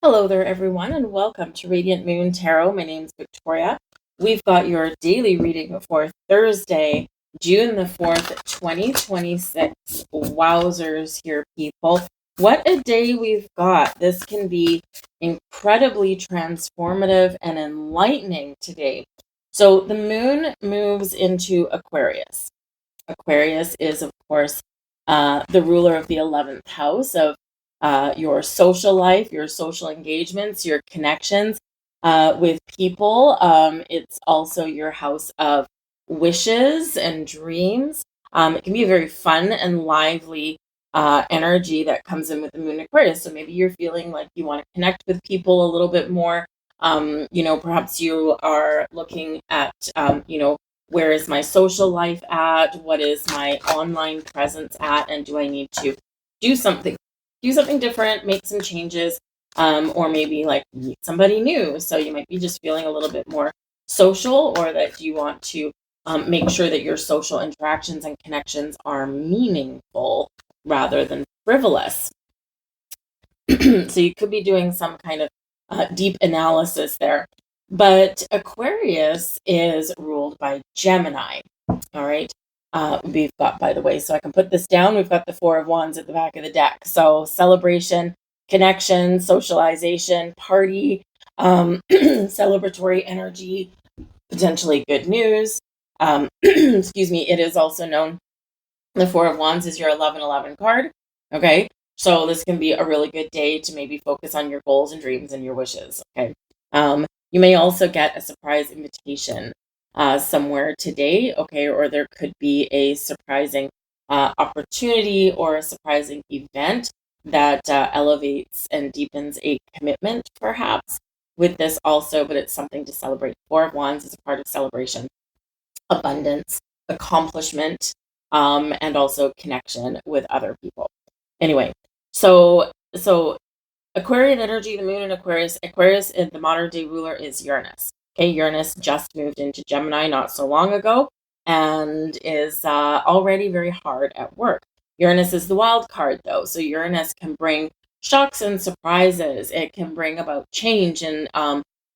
Hello there, everyone, and welcome to Radiant Moon Tarot. My name's Victoria. We've got your daily reading for Thursday, June the 4th, 2026. Wowzers here, people. What a day we've got. This can be incredibly transformative and enlightening today. So the moon moves into Aquarius. Aquarius is, of course, the ruler of the 11th house of your social life, your social engagements, your connections with people. It's also your house of wishes and dreams. It can be a very fun and lively energy that comes in with the moon Aquarius. So maybe you're feeling like you want to connect with people a little bit more. Perhaps you are looking at, where is my social life at? What is my online presence at? And do I need to do something different, make some changes, or maybe like meet somebody new? So you might be just feeling a little bit more social, or that you want to make sure that your social interactions and connections are meaningful rather than frivolous. So you could be doing some kind of deep analysis there. But Aquarius is ruled by Gemini. All right. We've got, by the way, so I can put this down, we've got the Four of Wands at the back of the deck. So celebration, connection, socialization, party, celebratory energy, potentially good news. Excuse me. It is also known, the Four of Wands is your 1111 card. Okay. So this can be a really good day to maybe focus on your goals and dreams and your wishes. Okay. You may also get a surprise invitation somewhere today. Okay. Or there could be a surprising opportunity or a surprising event that elevates and deepens a commitment, perhaps, with this also, but it's something to celebrate. Four of Wands is a part of celebration, abundance, accomplishment, and also connection with other people. Anyway, so Aquarian energy, the moon in Aquarius. Aquarius, in the modern day ruler, is Uranus. Okay, Uranus just moved into Gemini not so long ago and is already very hard at work. Uranus is the wild card, though, so Uranus can bring shocks and surprises. It can bring about change in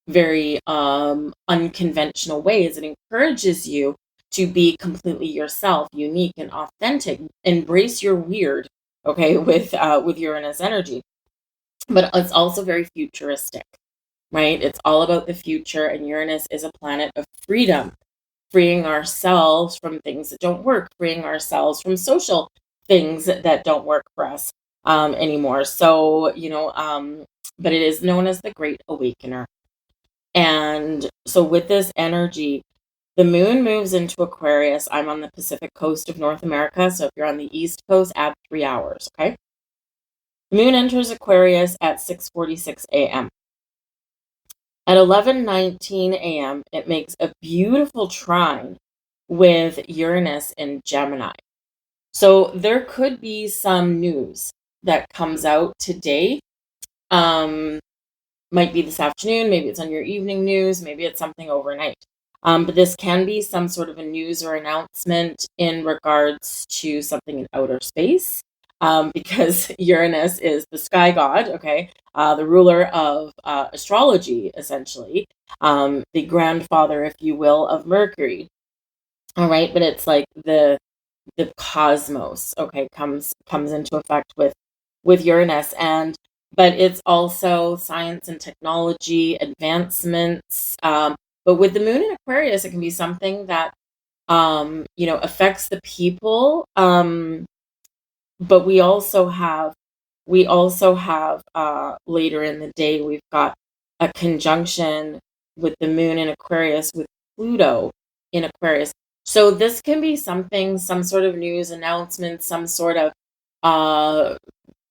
very unconventional ways. It encourages you to be completely yourself, unique and authentic. Embrace your weird, okay, with Uranus energy. But it's also very futuristic, right? It's all about the future, and Uranus is a planet of freedom, freeing ourselves from things that don't work, freeing ourselves from social things that don't work for us anymore. So, but it is known as the Great Awakener. And so with this energy, the moon moves into Aquarius. I'm on the Pacific coast of North America. So if you're on the East Coast, add 3 hours, okay? The moon enters Aquarius at 6:46 a.m. At 11:19 a.m., it makes a beautiful trine with Uranus in Gemini. So there could be some news that comes out today. Might be this afternoon, maybe it's on your evening news, maybe it's something overnight. But this can be some sort of a news or announcement in regards to something in outer space, because Uranus is the sky god, okay, the ruler of astrology, essentially, the grandfather, if you will, of Mercury. All right, but it's like the cosmos, okay, comes into effect with Uranus, but it's also science and technology advancements. But with the moon in Aquarius, it can be something that affects the people. But we also have later in the day, we've got a conjunction with the moon in Aquarius with Pluto in Aquarius. So this can be something, some sort of news announcement, some sort of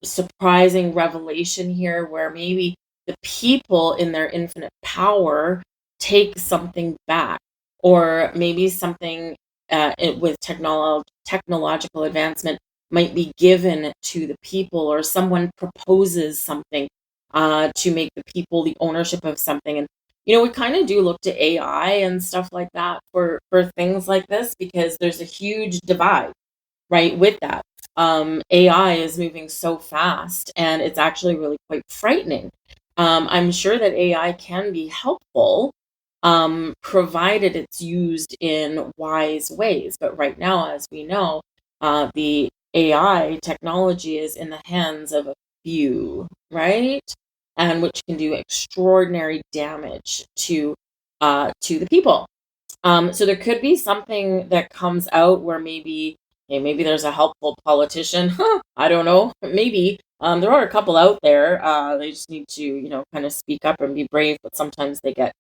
surprising revelation here, where maybe the people in their infinite power take something back, or maybe something with technological advancement might be given to the people, or someone proposes something to make the people the ownership of something. And we kind of do look to AI and stuff like that for things like this, because there's a huge divide, right, with that. AI is moving so fast, and it's actually really quite frightening, I'm sure that AI can be helpful, provided it's used in wise ways. But right now, as we know, the AI technology is in the hands of a few, right? And which can do extraordinary damage to the people. So there could be something that comes out where maybe, hey, maybe there's a helpful politician. I don't know. Maybe there are a couple out there. They just need to, kind of speak up and be brave. But sometimes they get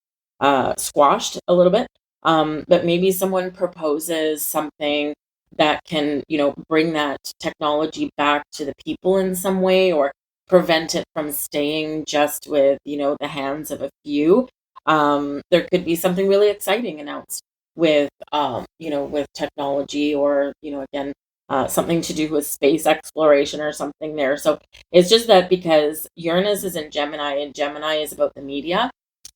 squashed a little bit. But maybe someone proposes something that can, bring that technology back to the people in some way, or prevent it from staying just with, the hands of a few. There could be something really exciting announced with technology, or, again, something to do with space exploration or something there. So it's just that because Uranus is in Gemini, and Gemini is about the media,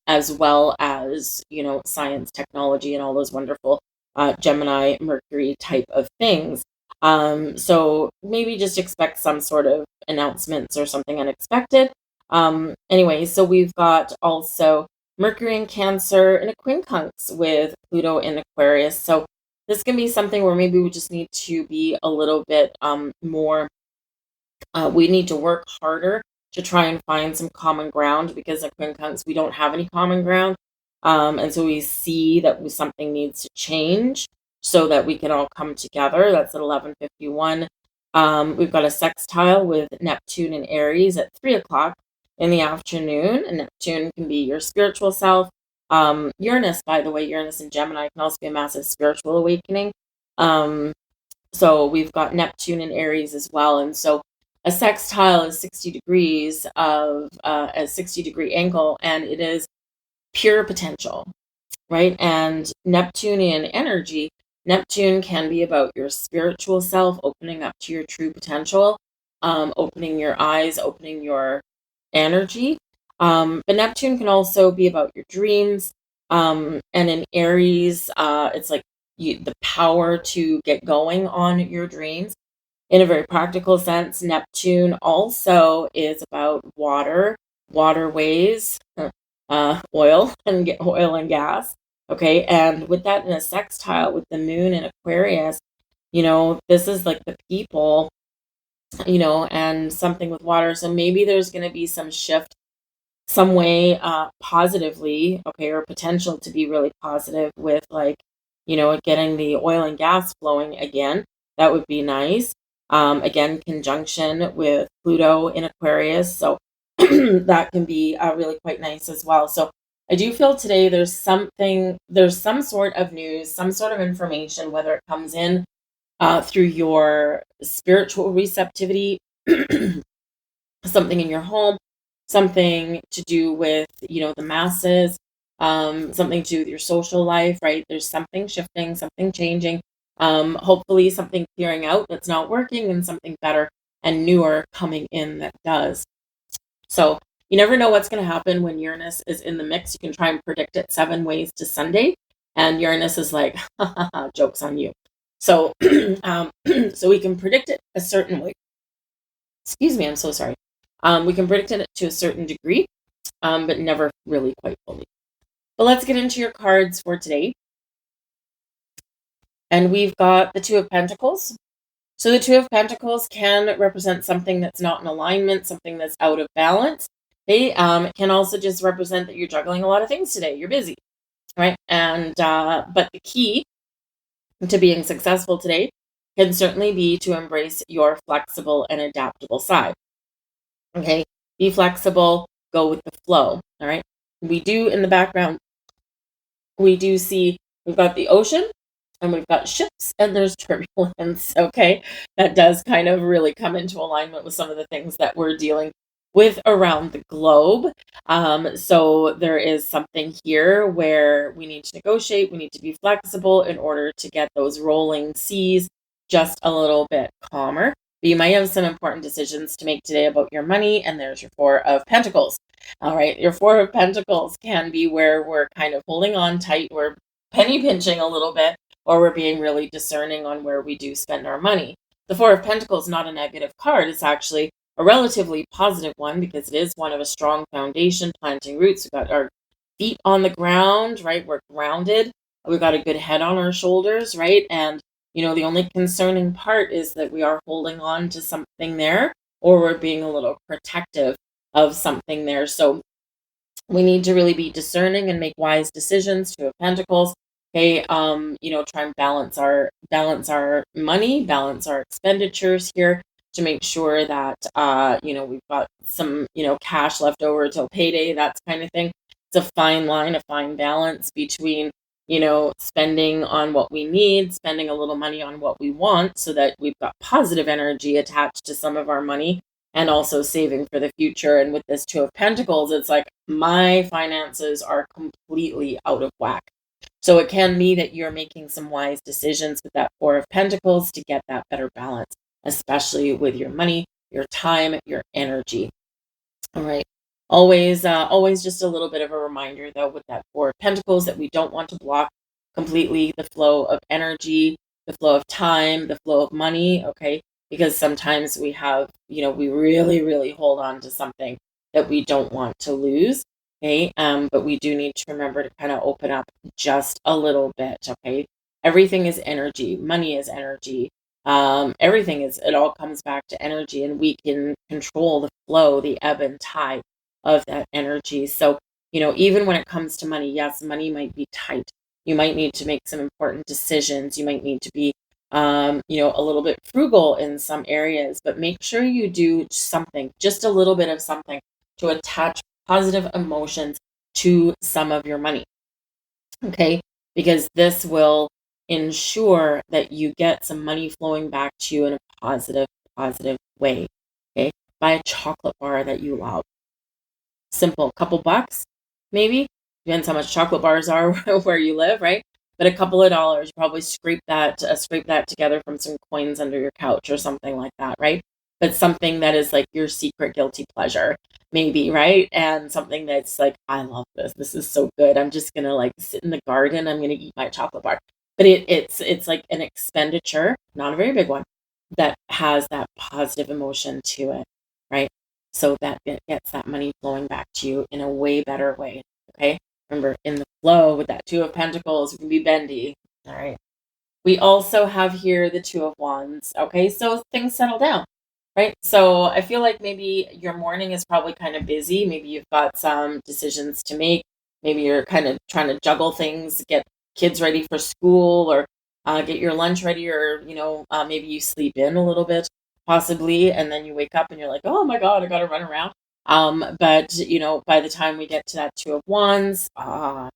as well as, science, technology, and all those wonderful Gemini, Mercury type of things. So maybe just expect some sort of announcements or something unexpected. Anyway, so we've got also Mercury in Cancer and a quincunx with Pluto in Aquarius. So this can be something where maybe we just need to be a little bit more, we need to work harder to try and find some common ground, because at quincunx we don't have any common ground. And so we see that something needs to change so that we can all come together. That's at 11:51. We've got a sextile with Neptune and Aries at 3 o'clock in the afternoon. And Neptune can be your spiritual self. Uranus, by the way, Uranus and Gemini can also be a massive spiritual awakening. So we've got Neptune and Aries as well. And so a sextile is 60 degrees of a 60-degree angle, and it is pure potential, right? And Neptunian energy, Neptune can be about your spiritual self, opening up to your true potential, opening your eyes, opening your energy. But Neptune can also be about your dreams. And in Aries, it's like the power to get going on your dreams. In a very practical sense, Neptune also is about water, waterways, oil and gas. Okay, and with that in a sextile with the moon in Aquarius, this is like the people, and something with water. So maybe there's going to be some shift some way, positively, okay, or potential to be really positive with, like, getting the oil and gas flowing again. That would be nice. Again, conjunction with Pluto in Aquarius. So that can be really quite nice as well. So I do feel today there's some sort of news, some sort of information, whether it comes in through your spiritual receptivity, something in your home, something to do with, the masses, something to do with your social life, right? There's something shifting, something changing, hopefully something clearing out that's not working, and something better and newer coming in that does. So you never know what's going to happen when Uranus is in the mix. You can try and predict it 7 ways to Sunday, and Uranus is like, joke's on you. So, so we can predict it a certain way. Excuse me, I'm so sorry. We can predict it to a certain degree, but never really quite fully. But let's get into your cards for today. And we've got the Two of Pentacles. So the Two of Pentacles can represent something that's not in alignment, something that's out of balance. They can also just represent that you're juggling a lot of things today. You're busy, right? And but the key to being successful today can certainly be to embrace your flexible and adaptable side. Okay, be flexible, go with the flow. All right. We do in the background, we do see we've got the ocean, and we've got ships, and there's turbulence. Okay, that does kind of really come into alignment with some of the things that we're dealing with around the globe. So there is something here where we need to negotiate, we need to be flexible in order to get those rolling seas just a little bit calmer. But you might have some important decisions to make today about your money, and there's your Four of Pentacles. All right, your Four of Pentacles can be where we're kind of holding on tight, we're penny pinching a little bit, or we're being really discerning on where we do spend our money. The Four of Pentacles is not a negative card. It's actually a relatively positive one because it is one of a strong foundation, planting roots. We've got our feet on the ground, right? We're grounded. We've got a good head on our shoulders, right? And, the only concerning part is that we are holding on to something there, or we're being a little protective of something there. So we need to really be discerning and make wise decisions. Two of Pentacles. Okay, try and balance our money, balance our expenditures here to make sure that we've got some cash left over till payday, that kind of thing. It's a fine line, a fine balance between spending on what we need, spending a little money on what we want, so that we've got positive energy attached to some of our money, and also saving for the future. And with this Two of Pentacles, it's like my finances are completely out of whack. So it can be that you're making some wise decisions with that Four of Pentacles to get that better balance, especially with your money, your time, your energy. All right. Always just a little bit of a reminder, though, with that Four of Pentacles, that we don't want to block completely the flow of energy, the flow of time, the flow of money. Okay. Because sometimes we have, we really, really hold on to something that we don't want to lose. Okay. But we do need to remember to kind of open up just a little bit. Okay. Everything is energy. Money is energy. It all comes back to energy, and we can control the flow, the ebb and tide of that energy. So, even when it comes to money, yes, money might be tight. You might need to make some important decisions. You might need to be, a little bit frugal in some areas, but make sure you do something, just a little bit of something, to attach positive emotions to some of your money. Okay. Because this will ensure that you get some money flowing back to you in a positive way. Okay. Buy a chocolate bar that you love. Simple, couple bucks, maybe. Depends how much chocolate bars are where you live, right? But a couple of dollars, probably scrape that together from some coins under your couch or something like that, right? But something that is like your secret guilty pleasure, maybe, right? And something that's like, I love this. This is so good. I'm just gonna like sit in the garden. I'm gonna eat my chocolate bar. But it's like an expenditure, not a very big one, that has that positive emotion to it, right? So that it gets that money flowing back to you in a way better way. Okay. Remember, in the flow with that Two of Pentacles, we can be bendy. All right. We also have here the Two of Wands. Okay. So things settle down, right? So I feel like maybe your morning is probably kind of busy. Maybe you've got some decisions to make. Maybe you're kind of trying to juggle things, get kids ready for school, or get your lunch ready, or, maybe you sleep in a little bit, possibly, and then you wake up and you're like, oh my God, I got to run around. But, by the time we get to that Two of Wands,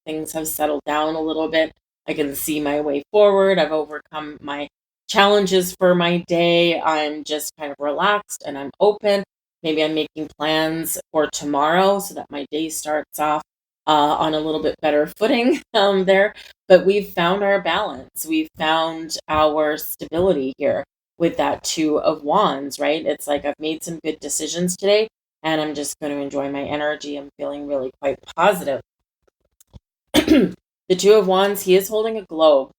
things have settled down a little bit. I can see my way forward. I've overcome my challenges for my day. I'm just kind of relaxed and I'm open. Maybe I'm making plans for tomorrow so that my day starts off on a little bit better footing there. But we've found our balance. We've found our stability here with that Two of Wands, right? It's like I've made some good decisions today, and I'm just going to enjoy my energy. I'm feeling really quite positive. The Two of Wands, he is holding a globe.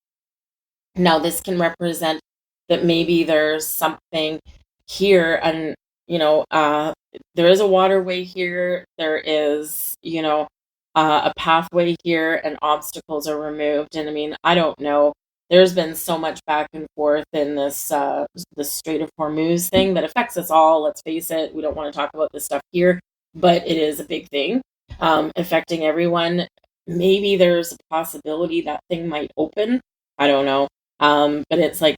Now, this can represent that maybe there's something here, and there is a waterway here. There is, a pathway here, and obstacles are removed. And I mean, I don't know. There's been so much back and forth in this the Strait of Hormuz thing that affects us all. Let's face it. We don't want to talk about this stuff here, but it is a big thing affecting everyone. Maybe there's a possibility that thing might open. I don't know. But it's like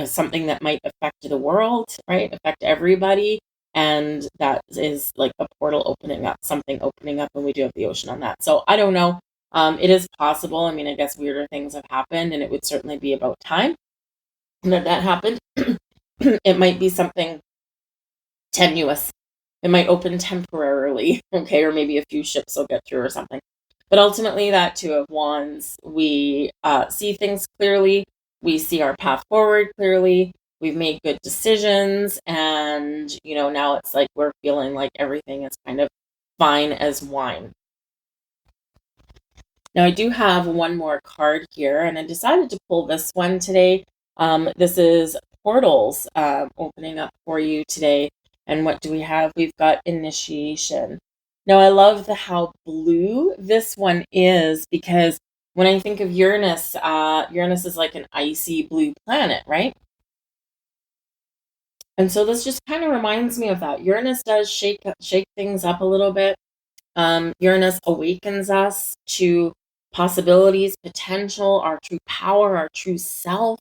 something that might affect the world, right? Affect everybody. And that is like a portal opening up, something opening up, and we do have the ocean on that. So I don't know. It is possible. I mean, I guess weirder things have happened, and it would certainly be about time that happened. It might be something tenuous. It might open temporarily, okay, or maybe a few ships will get through or something. But ultimately, that Two of Wands, we see things clearly. We see our path forward clearly. We've made good decisions. And, now it's like we're feeling like everything is kind of fine as wine. Now, I do have one more card here, and I decided to pull this one today. This is portals opening up for you today. And what do we have? We've got initiation. Now, I love how blue this one is, because when I think of Uranus, Uranus is like an icy blue planet, right? And so this just kind of reminds me of that. Uranus does shake things up a little bit. Uranus awakens us to possibilities, potential, our true power, our true self,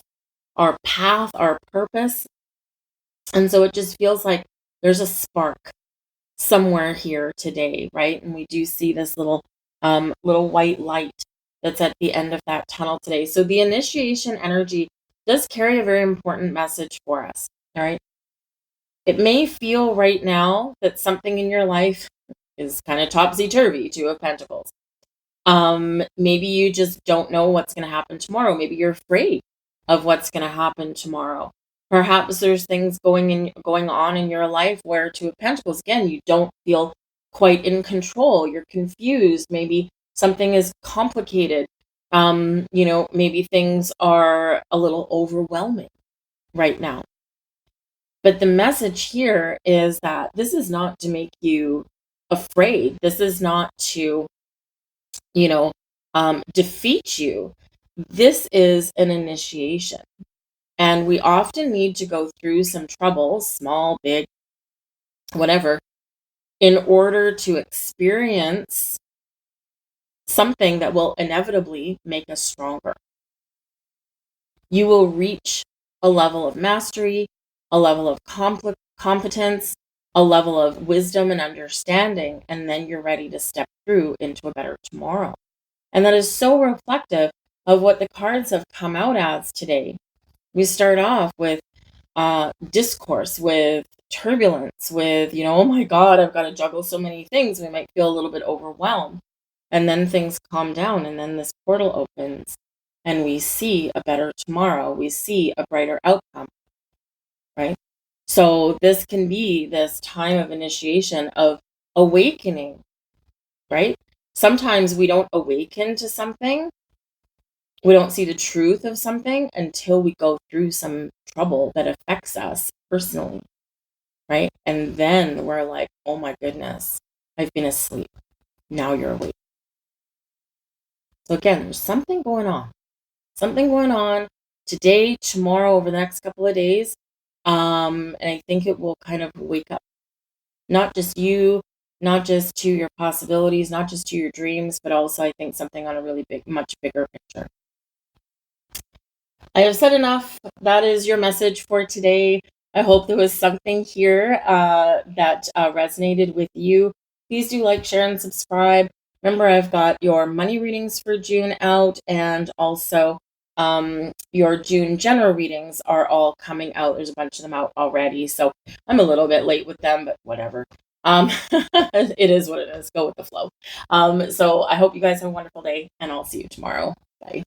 our path, our purpose. And so it just feels like there's a spark somewhere here today, right? And we do see this little white light that's at the end of that tunnel today. So the initiation energy does carry a very important message for us. All right. It may feel right now that something in your life is kind of topsy-turvy, Two of Pentacles. Maybe you just don't know what's going to happen tomorrow. Maybe you're afraid of what's going to happen tomorrow. Perhaps there's things going on in your life where, Two of Pentacles, again, you don't feel quite in control. You're confused. Maybe something is complicated. Maybe things are a little overwhelming right now. But the message here is that this is not to make you afraid. This is not to, defeat you. This is an initiation. And we often need to go through some troubles, small, big, whatever, in order to experience something that will inevitably make us stronger. You will reach a level of mastery, a level of competence, a level of wisdom and understanding, and then you're ready to step through into a better tomorrow. And that is so reflective of what the cards have come out as today. We start off with discourse, with turbulence, with, oh my God, I've got to juggle so many things. We might feel a little bit overwhelmed. And then things calm down, and then this portal opens, and we see a better tomorrow. We see a brighter outcome, right? So this can be this time of initiation, of awakening, right? Sometimes we don't awaken to something. We don't see the truth of something until we go through some trouble that affects us personally, right? And then we're like, oh my goodness, I've been asleep. Now you're awake. So again, there's something going on today, tomorrow, over the next couple of days. And I think it will kind of wake up, not just you, not just to your possibilities, not just to your dreams, but also I think something on a really big, much bigger picture. I have said enough. That is your message for today. I hope there was something here that resonated with you. Please do like, share, and subscribe. Remember, I've got your money readings for June out, and also your June general readings are all coming out. There's a bunch of them out already, so I'm a little bit late with them, but whatever. It is what it is. Go with the flow. So I hope you guys have a wonderful day, and I'll see you tomorrow. Bye.